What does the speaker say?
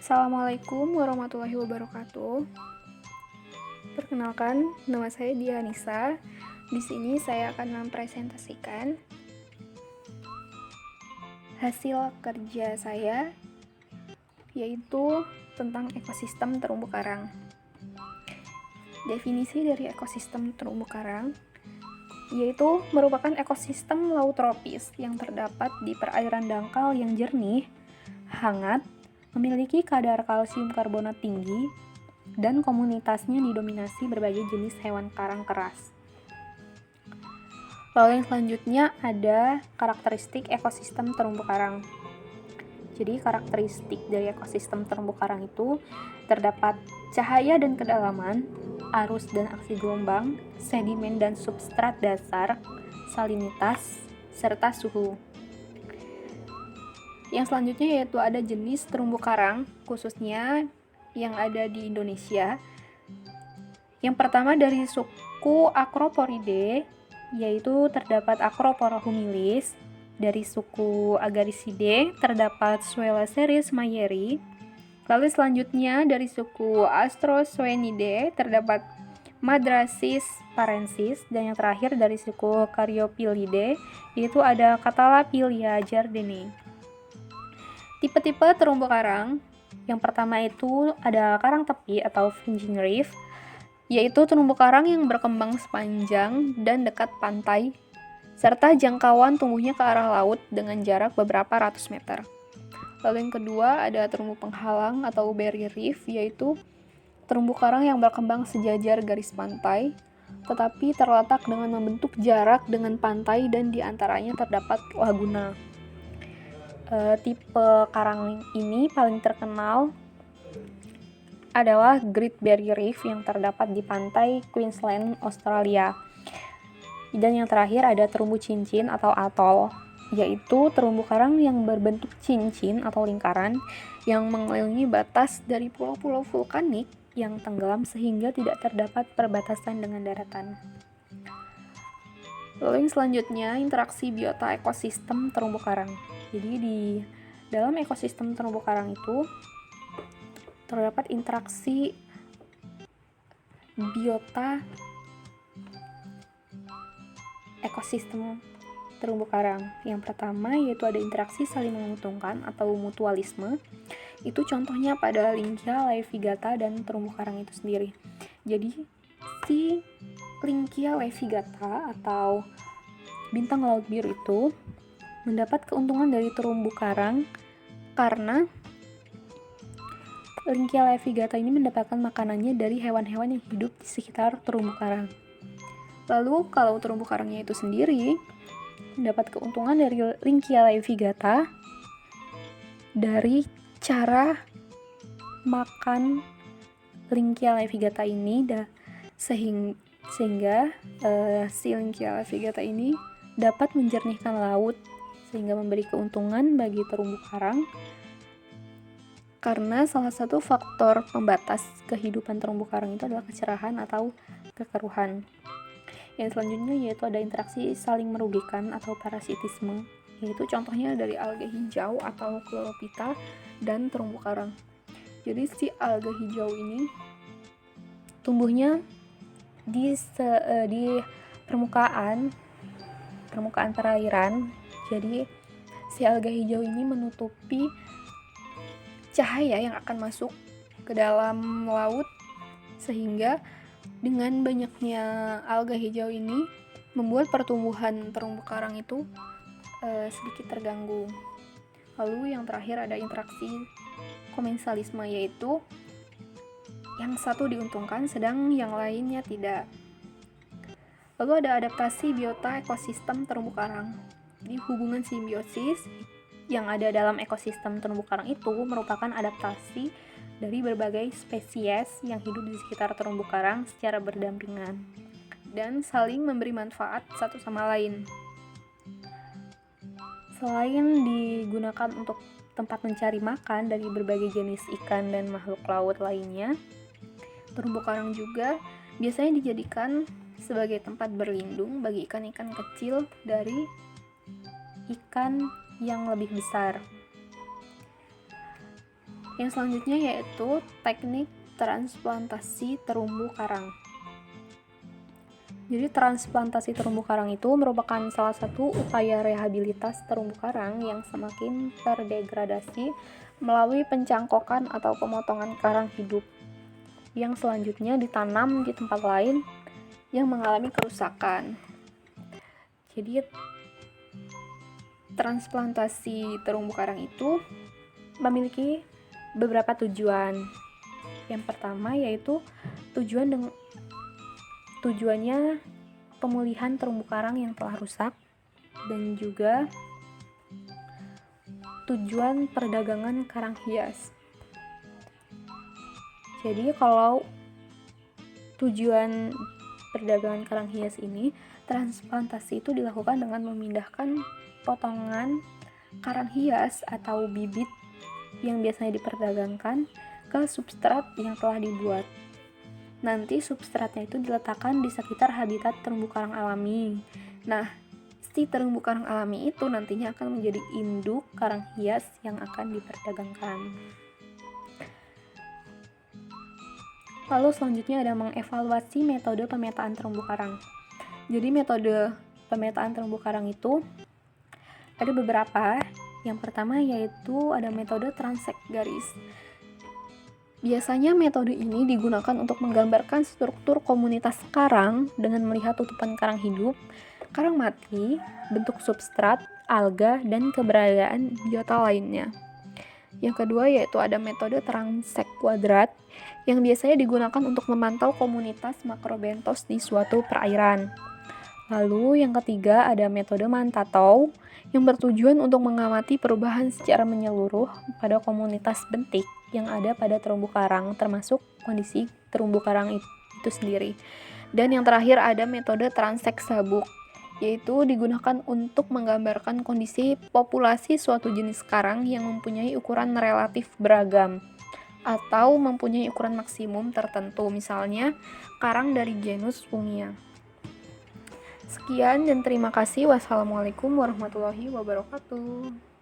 Assalamualaikum warahmatullahi wabarakatuh. Perkenalkan, nama saya Dianisa. Di sini saya akan mempresentasikan hasil kerja saya, yaitu tentang ekosistem terumbu karang. Definisi dari ekosistem terumbu karang yaitu merupakan ekosistem laut tropis yang terdapat di perairan dangkal yang jernih, hangat, memiliki kadar kalsium karbonat tinggi, dan komunitasnya didominasi berbagai jenis hewan karang keras. Lalu yang selanjutnya ada karakteristik ekosistem terumbu karang. Jadi karakteristik dari ekosistem terumbu karang itu terdapat cahaya dan kedalaman, arus dan aksi gelombang, sedimen dan substrat dasar, salinitas, serta suhu. Yang selanjutnya yaitu ada jenis terumbu karang, khususnya yang ada di Indonesia. Yang pertama dari suku Acroporidae, yaitu terdapat Acropora humilis. Dari suku Agaricidae terdapat Suellaceris mayeri. Lalu selanjutnya dari suku Astrozoenidae terdapat Madrassis parensis, dan yang terakhir dari suku Caryophyllaceae yaitu ada Catalapilia jardinei. Tipe-tipe terumbu karang, yang pertama itu ada karang tepi atau fringing reef, yaitu terumbu karang yang berkembang sepanjang dan dekat pantai, serta jangkauan tumbuhnya ke arah laut dengan jarak beberapa ratus meter. Lalu yang kedua ada terumbu penghalang atau barrier reef, yaitu terumbu karang yang berkembang sejajar garis pantai, tetapi terletak dengan membentuk jarak dengan pantai dan di antaranya terdapat laguna. Tipe karang ini paling terkenal adalah Great Barrier Reef yang terdapat di pantai Queensland, Australia. Dan yang terakhir ada terumbu cincin atau atol, yaitu terumbu karang yang berbentuk cincin atau lingkaran yang mengelilingi batas dari pulau-pulau vulkanik yang tenggelam sehingga tidak terdapat perbatasan dengan daratan. Lalu yang selanjutnya, interaksi biota ekosistem terumbu karang. Jadi di dalam ekosistem terumbu karang itu terdapat interaksi biota ekosistem terumbu karang. Yang pertama yaitu ada interaksi saling menguntungkan atau mutualisme. Itu contohnya pada Lynchia laevigata dan terumbu karang itu sendiri. Jadi si Lynchia laevigata atau bintang laut biru itu mendapat keuntungan dari terumbu karang karena Lynchia laevigata ini mendapatkan makanannya dari hewan-hewan yang hidup di sekitar terumbu karang. Lalu kalau terumbu karangnya itu sendiri mendapat keuntungan dari Lynchia laevigata dari cara makan Lynchia laevigata ini sehingga si Lynchia laevigata ini dapat menjernihkan laut sehingga memberi keuntungan bagi terumbu karang karena salah satu faktor pembatas kehidupan terumbu karang itu adalah kecerahan atau kekeruhan. Yang selanjutnya yaitu ada interaksi saling merugikan atau parasitisme, yaitu contohnya dari alga hijau atau chlorophyta dan terumbu karang. Jadi si alga hijau ini tumbuhnya di permukaan perairan. Jadi si alga hijau ini menutupi cahaya yang akan masuk ke dalam laut sehingga dengan banyaknya alga hijau ini membuat pertumbuhan terumbu karang itu sedikit terganggu. Lalu yang terakhir ada interaksi komensalisme, yaitu yang satu diuntungkan sedang yang lainnya tidak. Lalu ada adaptasi biota ekosistem terumbu karang. Jadi hubungan simbiosis yang ada dalam ekosistem terumbu karang itu merupakan adaptasi dari berbagai spesies yang hidup di sekitar terumbu karang secara berdampingan dan saling memberi manfaat satu sama lain. Selain digunakan untuk tempat mencari makan dari berbagai jenis ikan dan makhluk laut lainnya, terumbu karang juga biasanya dijadikan sebagai tempat berlindung bagi ikan-ikan kecil dari ikan yang lebih besar. Yang selanjutnya yaitu teknik transplantasi terumbu karang. Jadi transplantasi terumbu karang itu merupakan salah satu upaya rehabilitas terumbu karang yang semakin terdegradasi melalui pencangkokan atau pemotongan karang hidup yang selanjutnya ditanam di tempat lain yang mengalami kerusakan. Jadi transplantasi terumbu karang itu memiliki beberapa tujuan. Yang pertama yaitu tujuannya pemulihan terumbu karang yang telah rusak, dan juga tujuan perdagangan karang hias. Jadi kalau tujuan perdagangan karang hias ini, transplantasi itu dilakukan dengan memindahkan potongan karang hias atau bibit yang biasanya diperdagangkan ke substrat yang telah dibuat. Nanti substratnya itu diletakkan di sekitar habitat terumbu karang alami. Nah, si terumbu karang alami itu nantinya akan menjadi induk karang hias yang akan diperdagangkan. Lalu selanjutnya ada mengevaluasi metode pemetaan terumbu karang. Jadi metode pemetaan terumbu karang itu ada beberapa. Yang pertama yaitu ada metode transek garis. Biasanya metode ini digunakan untuk menggambarkan struktur komunitas karang dengan melihat tutupan karang hidup, karang mati, bentuk substrat, alga, dan keberadaan biota lainnya. Yang kedua yaitu ada metode transek kuadrat yang biasanya digunakan untuk memantau komunitas makrobentos di suatu perairan. Lalu yang ketiga ada metode Mantatau yang bertujuan untuk mengamati perubahan secara menyeluruh pada komunitas bentik yang ada pada terumbu karang, termasuk kondisi terumbu karang itu sendiri. Dan yang terakhir ada metode transek sabuk, yaitu digunakan untuk menggambarkan kondisi populasi suatu jenis karang yang mempunyai ukuran relatif beragam atau mempunyai ukuran maksimum tertentu, misalnya karang dari genus Fungia. Sekian dan terima kasih. Wassalamualaikum warahmatullahi wabarakatuh.